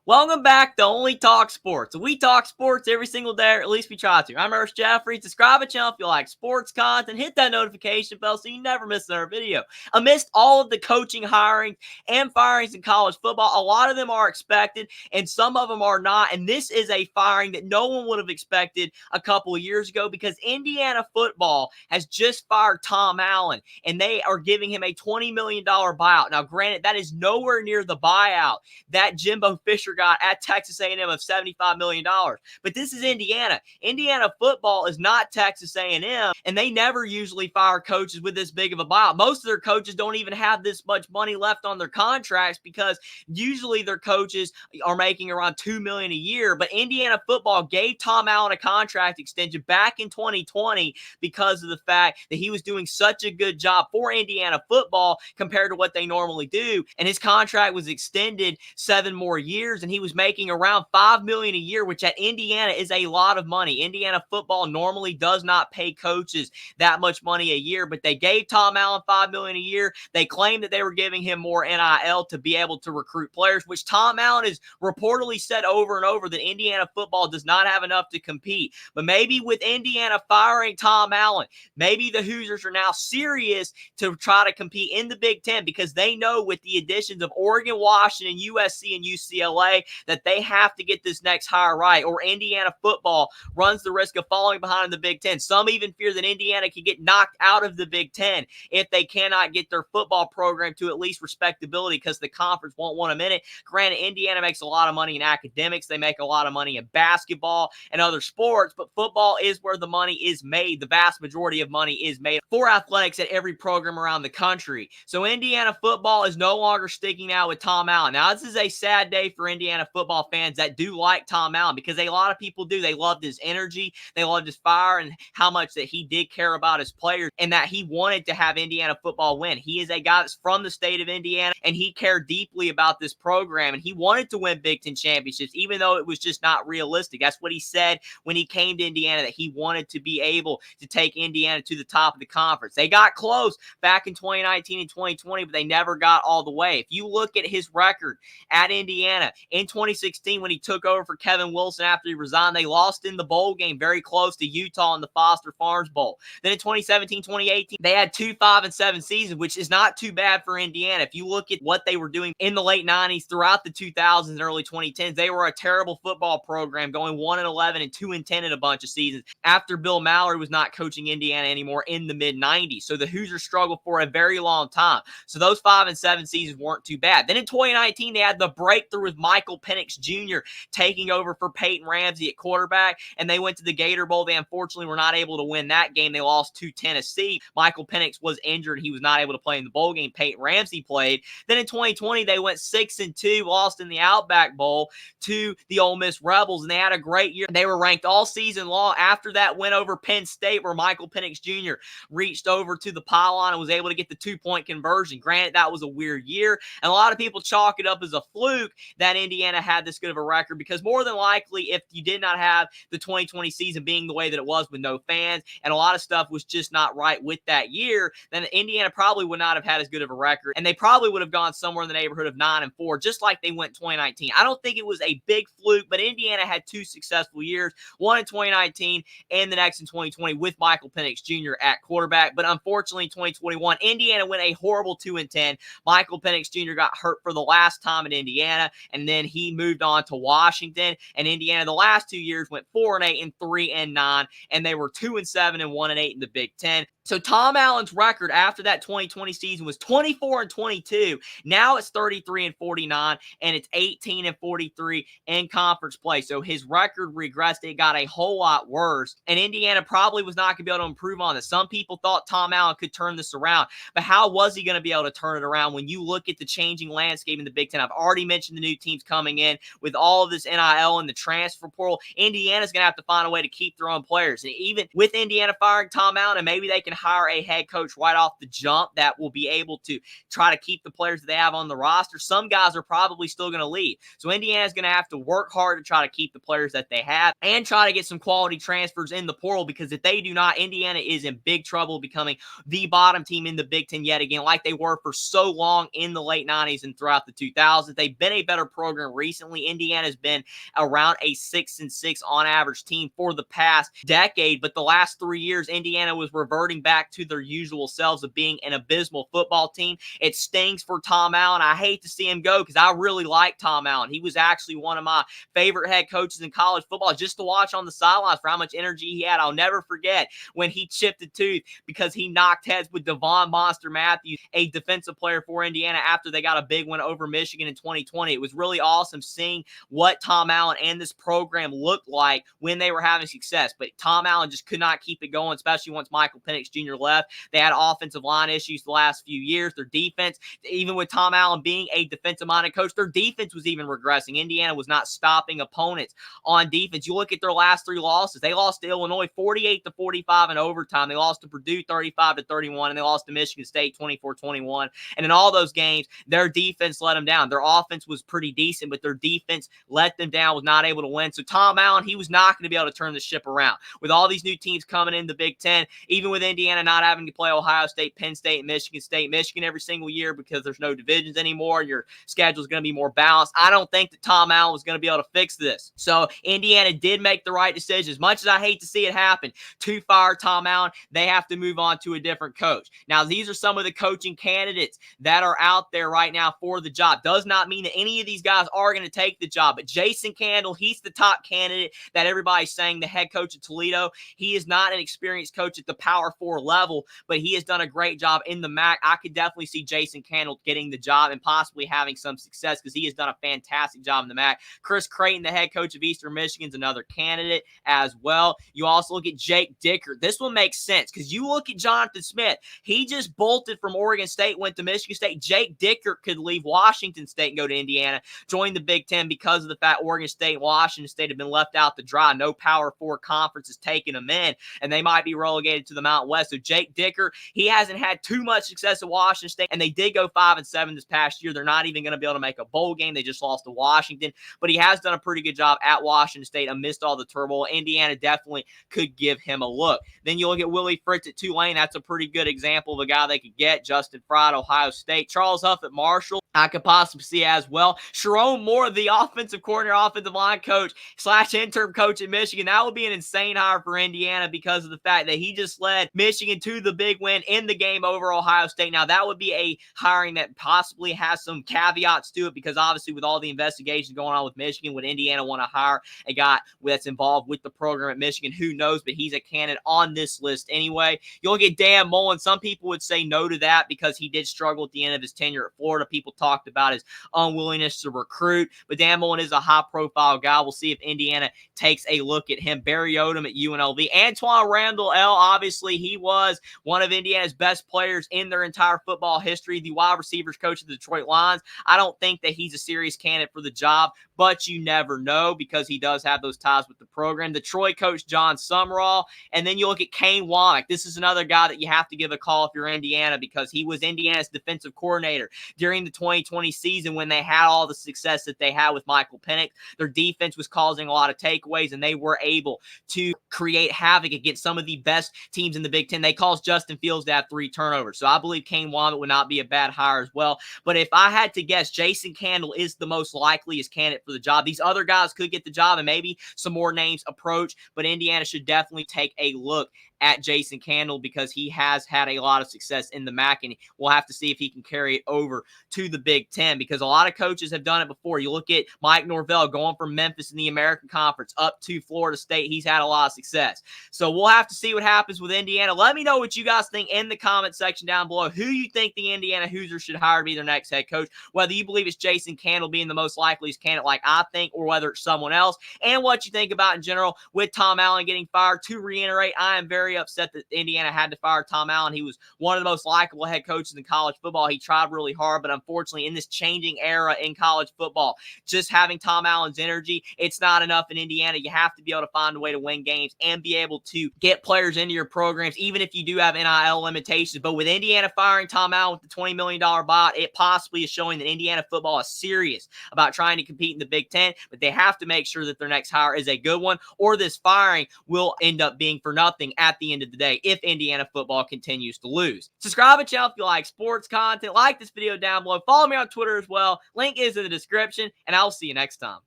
Welcome back to Only Talk Sports. We talk sports every single day, or at least we try to. I'm Ernest Jeffrey. Subscribe to the channel if you like sports content. Hit that notification bell so you never miss another video. Amidst all of the coaching hirings and firings in college football, a lot of them are expected and some of them are not. And this is a firing that no one would have expected a couple of years ago because Indiana football has just fired Tom Allen and they are giving him a $20 million buyout. Now, granted, that is nowhere near the buyout that Jimbo Fisher got at Texas A&M of $75 million. But this is Indiana. Indiana football is not Texas A&M, and they never usually fire coaches with this big of a buyout. Most of their coaches don't even have this much money left on their contracts because usually their coaches are making around $2 million a year. But Indiana football gave Tom Allen a contract extension back in 2020 because of the fact that he was doing such a good job for Indiana football compared to what they normally do. And his contract was extended 7 more years, and he was making around $5 million a year, which at Indiana is a lot of money. Indiana football normally does not pay coaches that much money a year, but they gave Tom Allen $5 million a year. They claimed that they were giving him more NIL to be able to recruit players, which Tom Allen has reportedly said over and over that Indiana football does not have enough to compete. But maybe with Indiana firing Tom Allen, maybe the Hoosiers are now serious to try to compete in the Big Ten because they know with the additions of Oregon, Washington, USC, and UCLA that they have to get this next hire right, or Indiana football runs the risk of falling behind in the Big Ten. Some even fear that Indiana can get knocked out of the Big Ten if they cannot get their football program to at least respectability because the conference won't want them in it. Granted, Indiana makes a lot of money in academics. They make a lot of money in basketball and other sports, but football is where the money is made. The vast majority of money is made for athletics at every program around the country. So Indiana football is no longer sticking out with Tom Allen. Now, this is a sad day for Indiana football fans that do like Tom Allen because a lot of people do. They loved his energy. They loved his fire and how much that he did care about his players and that he wanted to have Indiana football win. He is a guy that's from the state of Indiana and he cared deeply about this program and he wanted to win Big Ten championships even though it was just not realistic. That's what he said when he came to Indiana, that he wanted to be able to take Indiana to the top of the conference. They got close back in 2019 and 2020, but they never got all the way. If you look at his record at Indiana in 2016 when he took over for Kevin Wilson after he resigned, they lost in the bowl game very close to Utah in the Foster Farms Bowl. Then in 2017, 2018, they had 2 5-7 seasons, which is not too bad for Indiana. If you look at what they were doing in the late 90s throughout the 2000s and early 2010s, they were a terrible football program going 1-11 and 2-10 in a bunch of seasons after Bill Mallory was not coaching Indiana anymore in the mid-90s. So the Hoosiers struggled for a very long time. So those 5-7 seasons weren't too bad. Then in 2019, they had the breakthrough with Michael Penix Jr. taking over for Peyton Ramsey at quarterback, and they went to the Gator Bowl. They unfortunately were not able to win that game. They lost to Tennessee. Michael Penix was injured. He was not able to play in the bowl game. Peyton Ramsey played. Then in 2020, they went 6-2, lost in the Outback Bowl to the Ole Miss Rebels, and they had a great year. They were ranked all season long. After that win over Penn State, where Michael Penix Jr. reached over to the pylon and was able to get the 2-point conversion. Granted, that was a weird year, and a lot of people chalk it up as a fluke that Indiana had this good of a record because more than likely, if you did not have the 2020 season being the way that it was with no fans and a lot of stuff was just not right with that year, then Indiana probably would not have had as good of a record, and they probably would have gone somewhere in the neighborhood of 9-4, just like they went 2019. I don't think it was a big fluke, but Indiana had 2 successful years, one in 2019 and the next in 2020 with Michael Penix Jr. at quarterback. But unfortunately, in 2021, Indiana went a horrible 2-10. Michael Penix Jr. got hurt for the last time in Indiana, and then he moved on to Washington. And Indiana, the last 2 years, went 4-8 and 3-9, and they were 2-7 and 1-8 in the Big Ten. So Tom Allen's record after that 2020 season was 24-22. Now it's 33-49, and it's 18-43 in conference play. So his record regressed. It got a whole lot worse, and Indiana probably was not going to be able to improve on this. Some people thought Tom Allen could turn this around, but how was he going to be able to turn it around when you look at the changing landscape in the Big Ten? I've already mentioned the new teams coming in with all of this NIL and the transfer portal. Indiana's going to have to find a way to keep their own players. And even with Indiana firing Tom Allen, and maybe they can can hire a head coach right off the jump that will be able to try to keep the players that they have on the roster, some guys are probably still going to leave. So Indiana's going to have to work hard to try to keep the players that they have and try to get some quality transfers in the portal, because if they do not, Indiana is in big trouble becoming the bottom team in the Big Ten yet again, like they were for so long in the late 90s and throughout the 2000s. They've been a better program recently. Indiana's been around a 6-6 on average team for the past decade, but the last 3 years, Indiana was reverting back to their usual selves of being an abysmal football team. It stings for Tom Allen. I hate to see him go because I really like Tom Allen. He was actually one of my favorite head coaches in college football, just to watch on the sidelines for how much energy he had. I'll never forget when he chipped a tooth because he knocked heads with Devon Monster Matthews, a defensive player for Indiana, after they got a big win over Michigan in 2020. It was really awesome seeing what Tom Allen and this program looked like when they were having success. But Tom Allen just could not keep it going, especially once Michael Penix Jr. left. They had offensive line issues the last few years. Their defense, even with Tom Allen being a defensive-minded coach, their defense was even regressing. Indiana was not stopping opponents on defense. You look at their last 3 losses. They lost to Illinois 48-45 in overtime. They lost to Purdue 35-31, and they lost to Michigan State 24-21. And in all those games, their defense let them down. Their offense was pretty decent, but their defense let them down, was not able to win. So Tom Allen, he was not going to be able to turn the ship around. With all these new teams coming in the Big Ten, even with Indiana not having to play Ohio State, Penn State, and Michigan every single year because there's no divisions anymore, your schedule is going to be more balanced. I don't think that Tom Allen was going to be able to fix this. So Indiana did make the right decision. As much as I hate to see it happen, to fire Tom Allen, they have to move on to a different coach. Now, these are some of the coaching candidates that are out there right now for the job. Does not mean that any of these guys are going to take the job, but Jason Candle, he's the top candidate that everybody's saying, the head coach at Toledo. He is not an experienced coach at the Power 4 level, but he has done a great job in the MAC. I could definitely see Jason Candle getting the job and possibly having some success because he has done a fantastic job in the MAC. Chris Creighton, the head coach of Eastern Michigan, is another candidate as well. You also look at Jake Dickert. This one makes sense because you look at Jonathan Smith. He just bolted from Oregon State, went to Michigan State. Jake Dickert could leave Washington State and go to Indiana, join the Big Ten because of the fact Oregon State and Washington State have been left out to dry. No Power 4 conference is taking them in, and they might be relegated to the Mountain West. So Jake Dickert, he hasn't had too much success at Washington State, and they did go 5-7 this past year. They're not even going to be able to make a bowl game. They just lost to Washington, but he has done a pretty good job at Washington State amidst all the turmoil. Indiana definitely could give him a look. Then you look at Willie Fritz at Tulane. That's a pretty good example of a guy they could get. Justin Fry at Ohio State. Charles Huff at Marshall, I could possibly see as well. Sharon Moore, the offensive coordinator, offensive line coach / interim coach at Michigan. That would be an insane hire for Indiana because of the fact that he just led Michigan to the big win in the game over Ohio State. Now, that would be a hiring that possibly has some caveats to it because obviously with all the investigations going on with Michigan, would Indiana want to hire a guy that's involved with the program at Michigan? Who knows, but he's a candidate on this list anyway. You look at Dan Mullen. Some people would say no to that because he did struggle at the end of his tenure at Florida. People talked about his unwillingness to recruit, but Dan Mullen is a high-profile guy. We'll see if Indiana takes a look at him. Barry Odom at UNLV. Antoine Randall L., obviously, he was one of Indiana's best players in their entire football history, the wide receivers coach of the Detroit Lions. I don't think that he's a serious candidate for the job, but you never know because he does have those ties with the program. The Troy coach, John Summerall, and then you look at Kane Womack. This is another guy that you have to give a call if you're Indiana because he was Indiana's defensive coordinator during the 2020 season when they had all the success that they had with Michael Penix. Their defense was causing a lot of takeaways, and they were able to create havoc against some of the best teams in the Big Ten. They caused Justin Fields to have 3 turnovers. So I believe Kane Womack would not be a bad hire as well. But if I had to guess, Jason Candle is the most likeliest candidate for the job. These other guys could get the job and maybe some more names approach, but Indiana should definitely take a look at Jason Candle because he has had a lot of success in the MAC, and we'll have to see if he can carry it over to the Big Ten because a lot of coaches have done it before. You look at Mike Norvell going from Memphis in the American Conference up to Florida State. He's had a lot of success. So we'll have to see what happens with Indiana. Let me know what you guys think in the comment section down below. Who you think the Indiana Hoosiers should hire to be their next head coach, whether you believe it's Jason Candle being the most likeliest candidate like I think, or whether it's someone else, and what you think about in general with Tom Allen getting fired. To reiterate, I am very very upset that Indiana had to fire Tom Allen. He was one of the most likable head coaches in college football. He tried really hard, but unfortunately, in this changing era in college football, just having Tom Allen's energy, it's not enough in Indiana. You have to be able to find a way to win games and be able to get players into your programs, even if you do have NIL limitations. But with Indiana firing Tom Allen with the $20 million buyout, it possibly is showing that Indiana football is serious about trying to compete in the Big Ten, but they have to make sure that their next hire is a good one, or this firing will end up being for nothing at the end of the day if Indiana football continues to lose. Subscribe to the channel if you like sports content. Like this video down below. Follow me on Twitter as well. Link is in the description, and I'll see you next time.